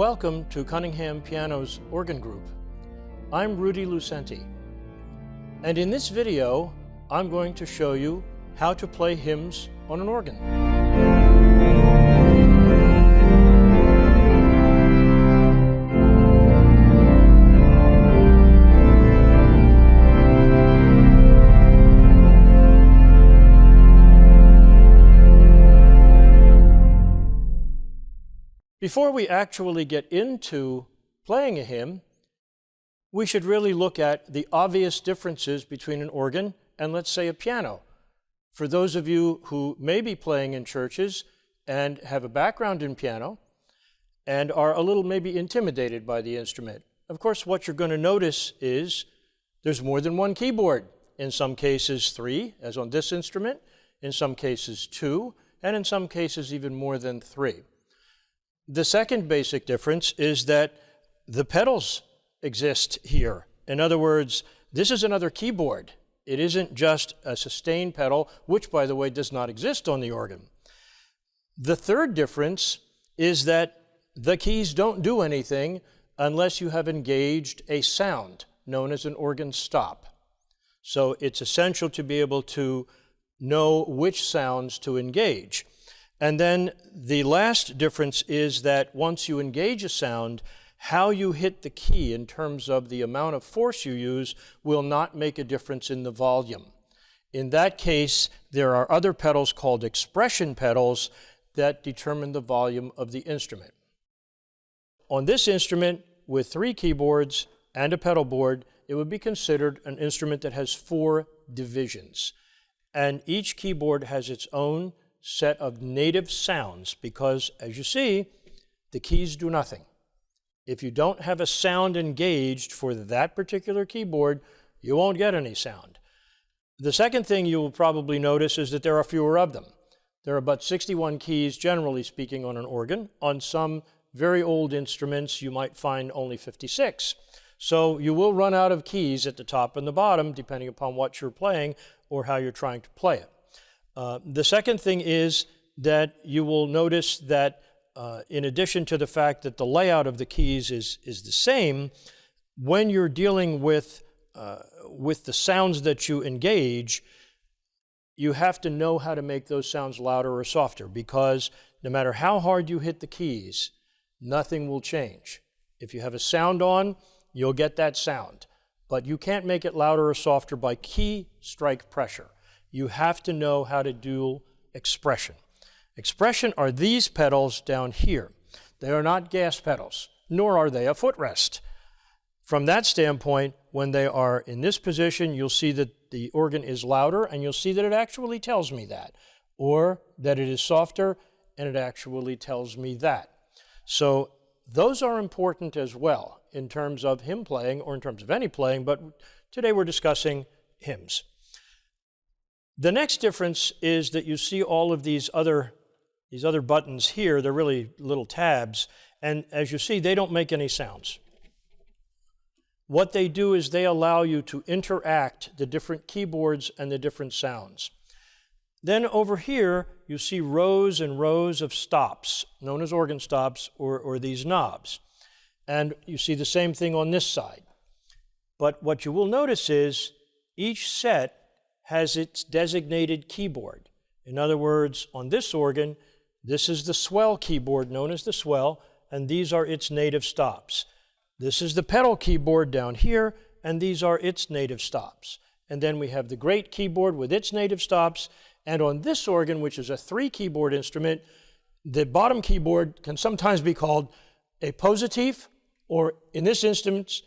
Welcome to Cunningham Piano's organ group. I'm Rudy Lucenti, and in this video I'm going to show you how to play hymns on an organ. Before we actually get into playing a hymn, we should really look at the obvious differences between an organ and, let's say, a piano. For those of you who may be playing in churches and have a background in piano and are a little maybe intimidated by the instrument, of course, what you're going to notice is there's more than one keyboard. In some cases 3, as on this instrument, in some cases 2, and in some cases even more than 3. The second basic difference is that the pedals exist here. In other words, this is another keyboard. It isn't just a sustain pedal, which, by the way, does not exist on the organ. The third difference is that the keys don't do anything unless you have engaged a sound known as an organ stop. So it's essential to be able to know which sounds to engage. And then the last difference is that once you engage a sound, how you hit the key in terms of the amount of force you use will not make a difference in the volume. In that case, there are other pedals called expression pedals that determine the volume of the instrument. On this instrument, with 3 keyboards and a pedal board, it would be considered an instrument that has 4 divisions. And each keyboard has its own set of native sounds because, as you see, the keys do nothing. If you don't have a sound engaged for that particular keyboard, you won't get any sound. The second thing you will probably notice is that there are fewer of them. There are about 61 keys, generally speaking, on an organ. On some very old instruments, you might find only 56. So you will run out of keys at the top and the bottom, depending upon what you're playing or how you're trying to play it. The second thing is that you will notice that in addition to the fact that the layout of the keys is the same, when you're dealing with the sounds that you engage, you have to know how to make those sounds louder or softer, because no matter how hard you hit the keys, nothing will change. If you have a sound on, you'll get that sound, but you can't make it louder or softer by key strike pressure. You have to know how to do expression. Expression are these pedals down here. They are not gas pedals, nor are they a footrest. From that standpoint, when they are in this position, you'll see that the organ is louder, and you'll see that it actually tells me that, or that it is softer, and it actually tells me that. So those are important as well in terms of hymn playing, or in terms of any playing, but today we're discussing hymns. The next difference is that you see all of these other buttons here. They're really little tabs, and as you see, they don't make any sounds. What they do is they allow you to interact the different keyboards and the different sounds. Then over here, you see rows and rows of stops, known as organ stops, or these knobs. And you see the same thing on this side. But what you will notice is each set has its designated keyboard. In other words, on this organ, this is the swell keyboard known as the swell, and these are its native stops. This is the pedal keyboard down here, and these are its native stops. And then we have the great keyboard with its native stops, and on this organ, which is a 3-keyboard instrument, the bottom keyboard can sometimes be called a positive, or in this instance,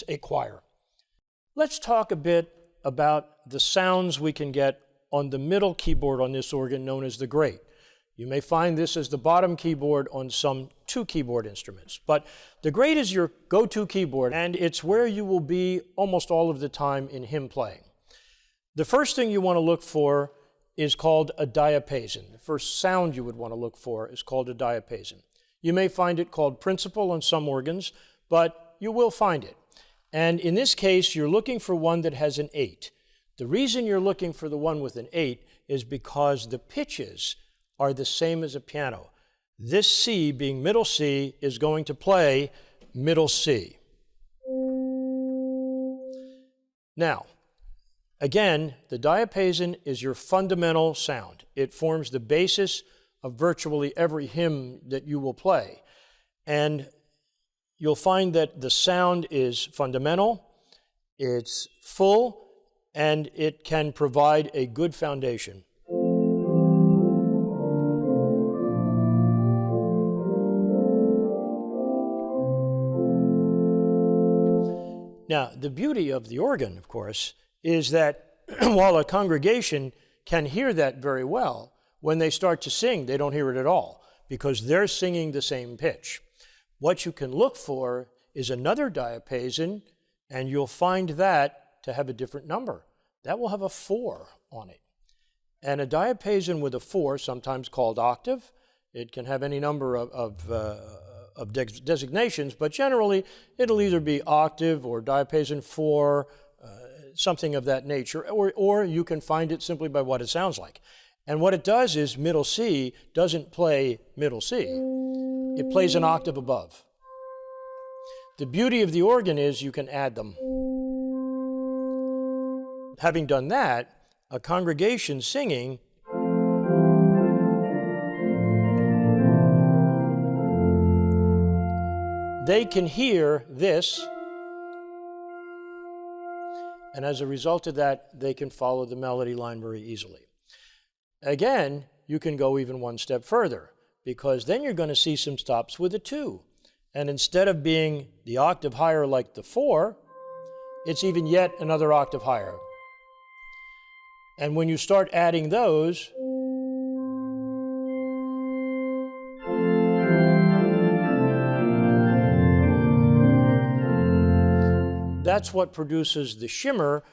a choir. Let's talk a bit about the sounds we can get on the middle keyboard on this organ, known as the great. You may find this as the bottom keyboard on some 2-keyboard instruments, but the great is your go-to keyboard, and it's where you will be almost all of the time in hymn playing. The first thing you want to look for is called a diapason. The first sound you would want to look for is called a diapason. You may find it called principal on some organs, but you will find it. And in this case, you're looking for one that has an 8. The reason you're looking for the one with an 8 is because the pitches are the same as a piano. this C, being middle C, is going to play middle C. Now, again, the diapason is your fundamental sound. It forms the basis of virtually every hymn that you will play. And you'll find that the sound is fundamental, it's full, and it can provide a good foundation. Now, the beauty of the organ, of course, is that while a congregation can hear that very well, when they start to sing, they don't hear it at all because they're singing the same pitch. What you can look for is another diapason, and you'll find that to have a different number. That will have a 4 on it. And a diapason with a 4, sometimes called octave, it can have any number of designations, but generally it'll either be octave or diapason 4, something of that nature, or you can find it simply by what it sounds like. And what it does is middle C doesn't play middle C. It plays an octave above. The beauty of the organ is you can add them. Having done that, a congregation singing they can hear this, and as a result of that, they can follow the melody line very easily. Again, you can go even one step further, because then you're going to see some stops with a 2. And instead of being the octave higher like the 4, it's even yet another octave higher. And when you start adding those, that's what produces the shimmer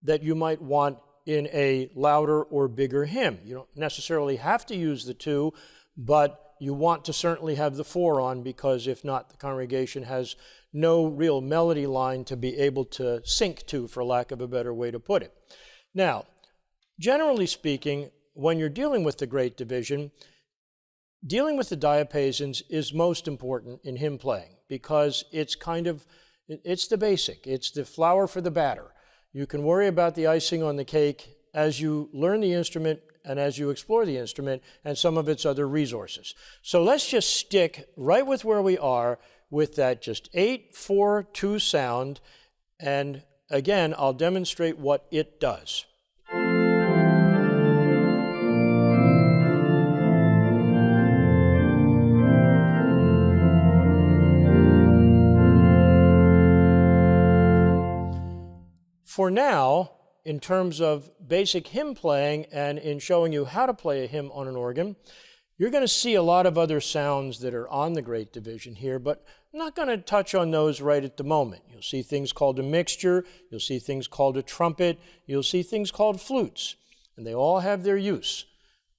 that you might want in a louder or bigger hymn. You don't necessarily have to use the 2, but you want to certainly have the 4 on, because if not, the congregation has no real melody line to be able to sync to, for lack of a better way to put it. Now, generally speaking, when you're dealing with the Great Division, dealing with the diapasons is most important in hymn playing, because it's the basic. It's the flour for the batter. You can worry about the icing on the cake as you learn the instrument and as you explore the instrument and some of its other resources. So let's just stick right with where we are with that just 8-4-2 sound, and again, I'll demonstrate what it does. For now, in terms of basic hymn playing and in showing you how to play a hymn on an organ, you're going to see a lot of other sounds that are on the Great Division here, but I'm not going to touch on those right at the moment. You'll see things called a mixture, you'll see things called a trumpet, you'll see things called flutes, and they all have their use.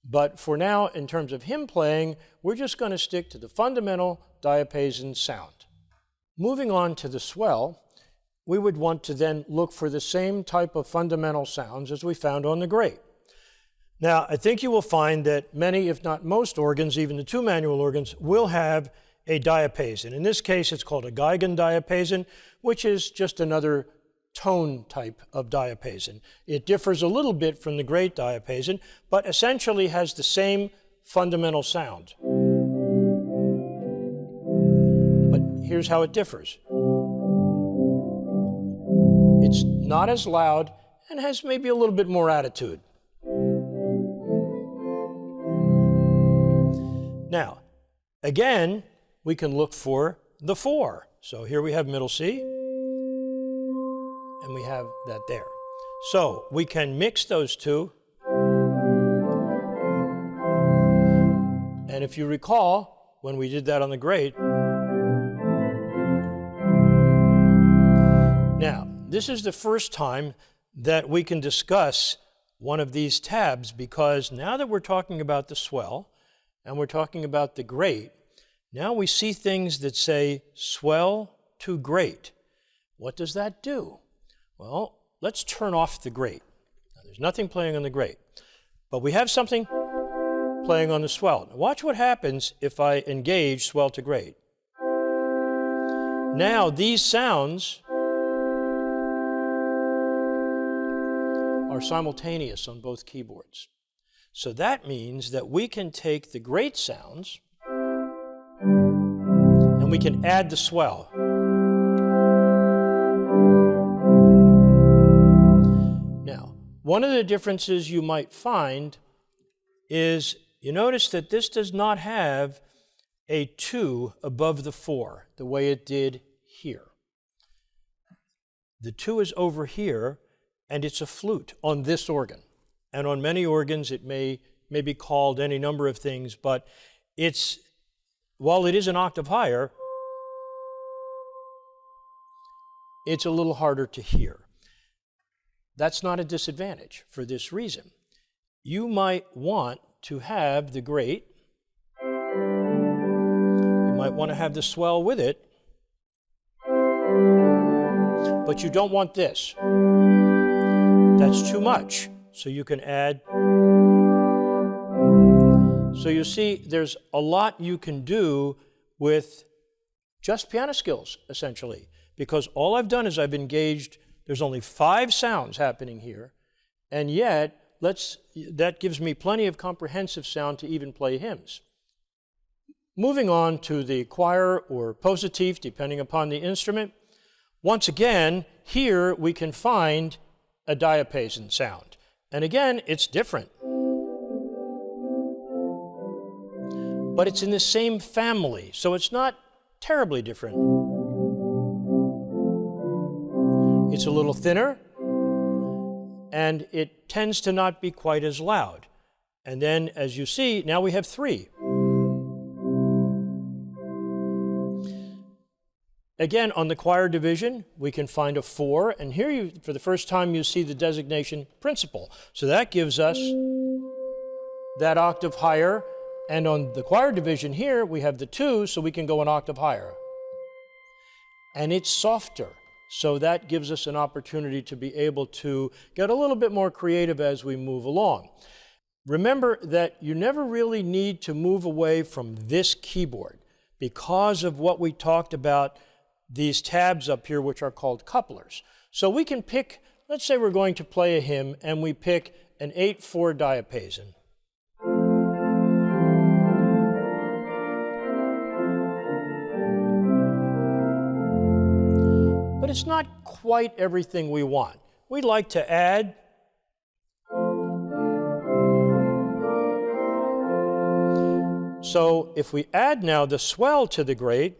But for now, in terms of hymn playing, we're just going to stick to the fundamental diapason sound. Moving on to the swell, we would want to then look for the same type of fundamental sounds as we found on the great. Now, I think you will find that many, if not most organs, even the 2 manual organs, will have a diapason. In this case, it's called a Geigen diapason, which is just another tone type of diapason. It differs a little bit from the great diapason, but essentially has the same fundamental sound. But here's how it differs. It's not as loud and has maybe a little bit more attitude. Now, again, we can look for the 4. So here we have middle C, and we have that there. So we can mix those 2. And if you recall, when we did that on the great, now, this is the first time that we can discuss one of these tabs, because now that we're talking about the swell and we're talking about the great, now we see things that say swell to great. What does that do? Well, let's turn off the great. Now, there's nothing playing on the great, but we have something playing on the swell. Now watch what happens if I engage swell to great. Now these sounds are simultaneous on both keyboards. So that means that we can take the great sounds and we can add the swell. Now, one of the differences you might find is you notice that this does not have a 2 above the 4 the way it did here. The 2 is over here, and it's a flute on this organ. And on many organs it may be called any number of things, but while it is an octave higher, it's a little harder to hear. That's not a disadvantage for this reason. You might want to have the great, you might want to have the swell with it, but you don't want this. That's too much. So you can add. So you see, there's a lot you can do with just piano skills, essentially, because all I've done is I've engaged, there's only 5 sounds happening here, and yet that gives me plenty of comprehensive sound to even play hymns. Moving on to the choir or positive, depending upon the instrument. Once again, here we can find a diapason sound. And again, it's different. But it's in the same family, so it's not terribly different. It's a little thinner, and it tends to not be quite as loud. And then, as you see, now we have 3. Again, on the choir division, we can find a 4, and here for the first time you see the designation principal. So that gives us that octave higher, and on the choir division here, we have the 2, so we can go an octave higher. And it's softer, so that gives us an opportunity to be able to get a little bit more creative as we move along. Remember that you never really need to move away from this keyboard because of what we talked about, these tabs up here, which are called couplers. So we can pick, let's say we're going to play a hymn, and we pick an 8/4 diapason. But it's not quite everything we want. We'd like to add so if we add now the swell to the great,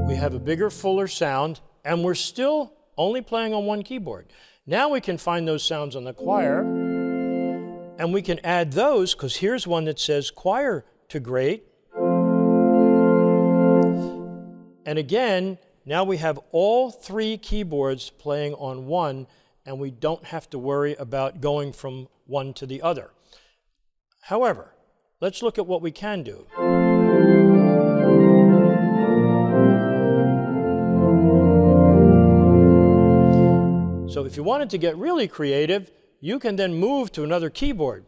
we have a bigger, fuller sound, and we're still only playing on one keyboard. Now we can find those sounds on the choir, and we can add those, because here's one that says choir to great. And again, now we have all 3 keyboards playing on one, and we don't have to worry about going from one to the other. However, let's look at what we can do. So if you wanted to get really creative, you can then move to another keyboard.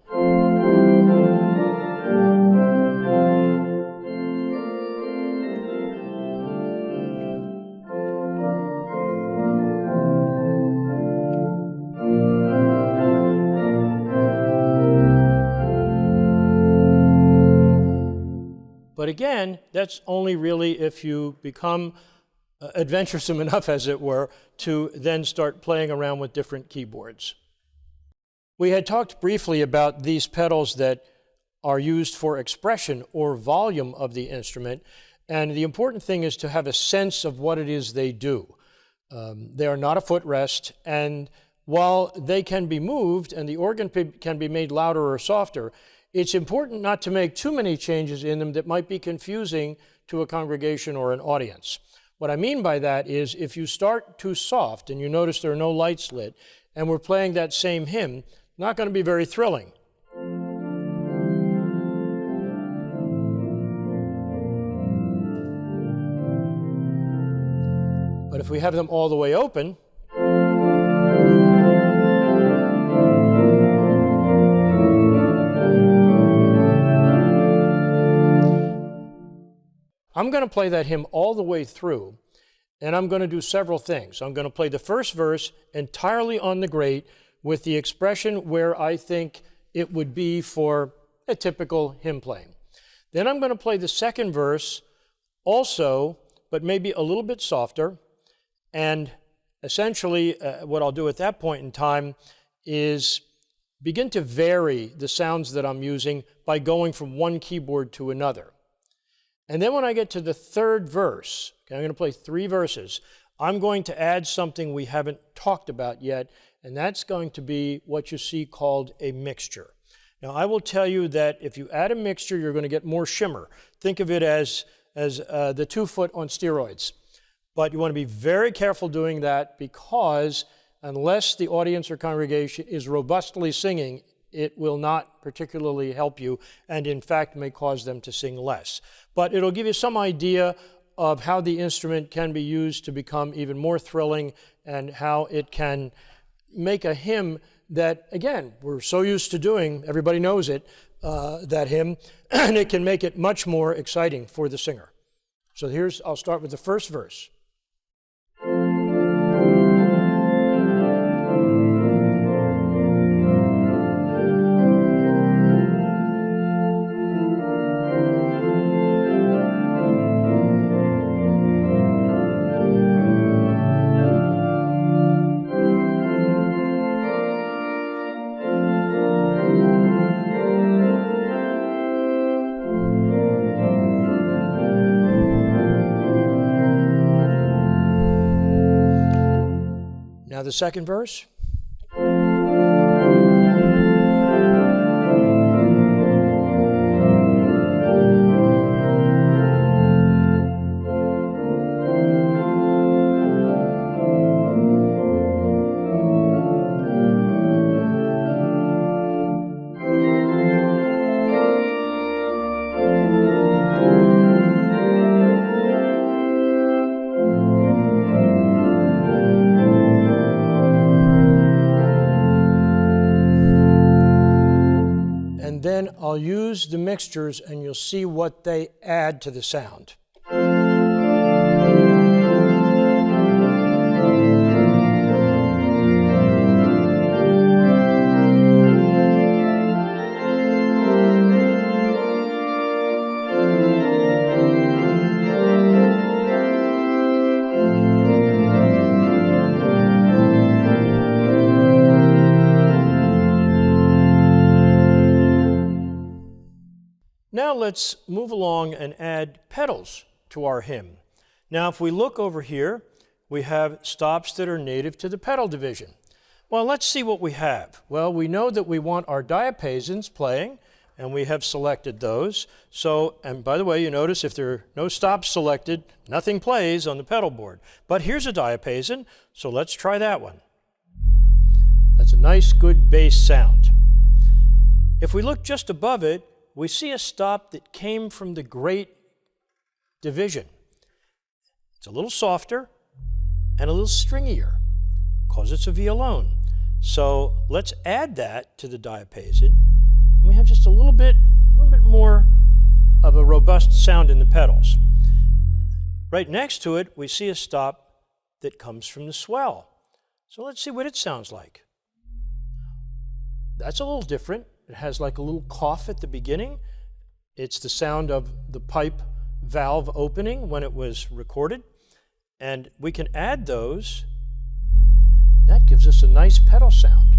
But again, that's only really if you become adventuresome enough, as it were, to then start playing around with different keyboards. We had talked briefly about these pedals that are used for expression or volume of the instrument, and the important thing is to have a sense of what it is they do. They are not a footrest, and while they can be moved and the organ can be made louder or softer, it's important not to make too many changes in them that might be confusing to a congregation or an audience. What I mean by that is if you start too soft and you notice there are no lights lit and we're playing that same hymn, not going to be very thrilling. But if we have them all the way open, I'm going to play that hymn all the way through, and I'm going to do several things. I'm going to play the first verse entirely on the great with the expression where I think it would be for a typical hymn playing. Then I'm going to play the second verse also, but maybe a little bit softer, and essentially what I'll do at that point in time is begin to vary the sounds that I'm using by going from one keyboard to another. And then when I get to the third verse, okay, I'm going to play 3 verses, I'm going to add something we haven't talked about yet, and that's going to be what you see called a mixture. Now, I will tell you that if you add a mixture, you're going to get more shimmer. Think of it as the 2-foot on steroids. But you want to be very careful doing that, because unless the audience or congregation is robustly singing, it will not particularly help you, and in fact may cause them to sing less. But it'll give you some idea of how the instrument can be used to become even more thrilling, and how it can make a hymn that, again, we're so used to doing, everybody knows it, that hymn, and it can make it much more exciting for the singer. So I'll start with the first verse. Now the second verse. And then I'll use the mixtures, and you'll see what they add to the sound. Now let's move along and add pedals to our hymn. Now if we look over here, we have stops that are native to the pedal division. Well, let's see what we have. Well, we know that we want our diapasons playing, and we have selected those. So, and by the way, you notice if there are no stops selected, nothing plays on the pedal board. But here's a diapason, so let's try that one. That's a nice, good bass sound. If we look just above it, we see a stop that came from the great division. It's a little softer and a little stringier, because it's a violone. So let's add that to the diapason, and we have just a little bit more of a robust sound in the pedals. Right next to it, we see a stop that comes from the swell. So let's see what it sounds like. That's a little different. It has like a little cough at the beginning. It's the sound of the pipe valve opening when it was recorded. And we can add those. That gives us a nice pedal sound.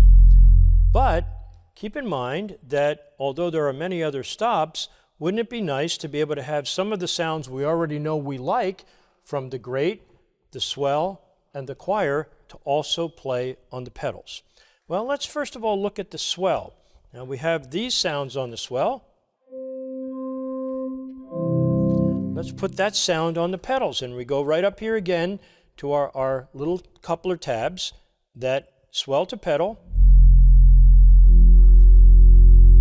But keep in mind that although there are many other stops, wouldn't it be nice to be able to have some of the sounds we already know we like from the great, the swell, and the choir to also play on the pedals? Well, let's first of all look at the swell. Now we have these sounds on the swell. Let's put that sound on the pedals, and we go right up here again to our little coupler tabs that swell to pedal.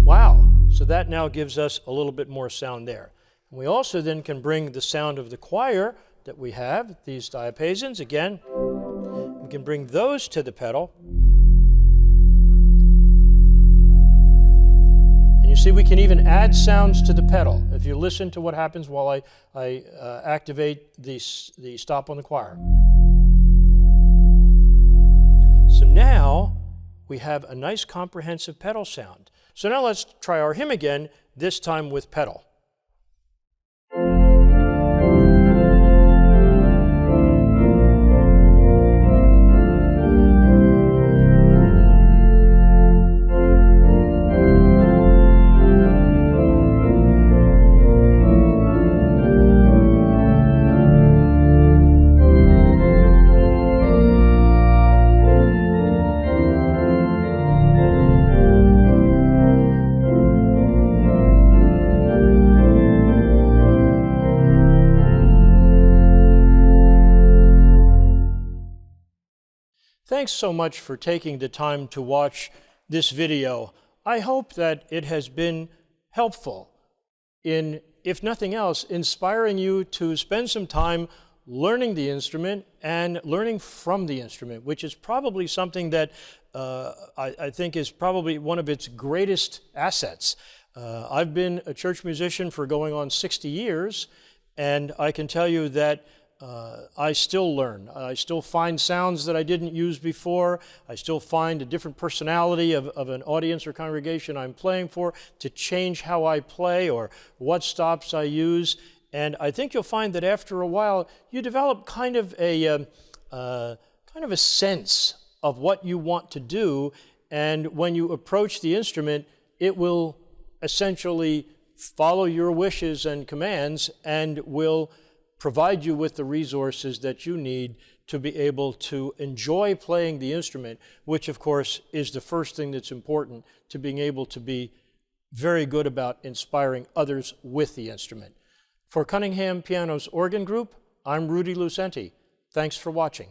Wow, so that now gives us a little bit more sound there. And we also then can bring the sound of the choir that we have, these diapasons, again, we can bring those to the pedal. See, we can even add sounds to the pedal. If you listen to what happens while I activate the stop on the choir. So now we have a nice comprehensive pedal sound. So now let's try our hymn again, this time with pedal. Thanks so much for taking the time to watch this video. I hope that it has been helpful in, if nothing else, inspiring you to spend some time learning the instrument and learning from the instrument, which is probably something that I think is probably one of its greatest assets. I've been a church musician for going on 60 years, and I can tell you that I still learn. I still find sounds that I didn't use before. I still find a different personality of an audience or congregation I'm playing for to change how I play or what stops I use. And I think you'll find that after a while, you develop kind of a sense of what you want to do. And when you approach the instrument, it will essentially follow your wishes and commands and will provide you with the resources that you need to be able to enjoy playing the instrument, which of course is the first thing that's important to being able to be very good about inspiring others with the instrument. For Cunningham Piano's Organ Group, I'm Rudy Lucenti. Thanks for watching.